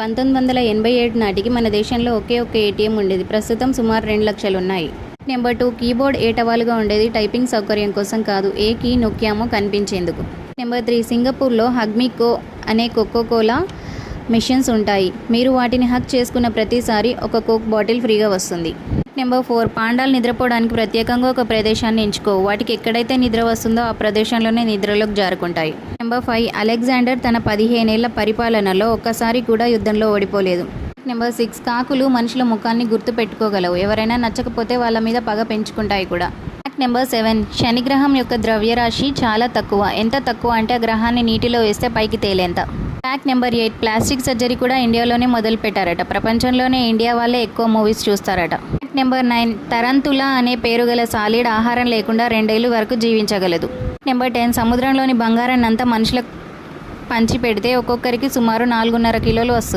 1987 నాటికి మన దేశంలో ఒకే ఒక్క ఏటీఎం ఉండేది. ప్రస్తుతం సుమారు 2 లక్షలున్నాయి. నెంబర్ 2 కీబోర్డ్ ఏటవాలుగా ఉండేది టైపింగ్ సౌకర్యం కోసం కాదు, ఏ కీ నొక్కామో కనిపించేందుకు. నెంబర్ 3 సింగపూర్లో హగ్మికో అనే కోకోకోలా మెషిన్స్ ఉంటాయి. మీరు వాటిని హగ్ చేసుకున్న ప్రతిసారి ఒక కోక్ బాటిల్ ఫ్రీగా వస్తుంది. నెంబర్ 4 పాండాలు నిద్రపోవడానికి ప్రత్యేకంగా ఒక ప్రదేశాన్ని ఎంచుకోవు. వాటికి ఎక్కడైతే నిద్ర వస్తుందో ఆ ప్రదేశంలోనే నిద్రలోకి జారుకుంటాయి. నెంబర్ 5 అలెగ్జాండర్ తన 15 ఏళ్ల పరిపాలనలో ఒక్కసారి కూడా యుద్ధంలో ఓడిపోలేదు. నెంబర్ 6 కాకులు మనుషుల ముఖాన్ని గుర్తు పెట్టుకోగలవు. ఎవరైనా నచ్చకపోతే వాళ్ళ మీద పగ పెంచుకుంటాయి కూడా. నెంబర్ 7 శనిగ్రహం యొక్క ద్రవ్యరాశి చాలా తక్కువ. ఎంత తక్కువ అంటే ఆ గ్రహాన్ని నీటిలో వేస్తే పైకి తేలేంత. ఫ్యాక్ట్ నెంబర్ 8 ప్లాస్టిక్ సర్జరీ కూడా ఇండియాలోనే మొదలు పెట్టారట. ప్రపంచంలోనే ఇండియా వాళ్ళే ఎక్కువ మూవీస్ చూస్తారట. నెంబర్ 9 తరంతులా అనే పేరు గల సాలిడ్ ఆహారం లేకుండా 2 ఏళ్ల వరకు జీవించగలదు. నెంబర్ 10 సముద్రంలోని బంగారాన్ని అంతా మనుషులకు పంచి పెడితే ఒక్కొక్కరికి సుమారు 4.5 కిలోలు వస్తుంది.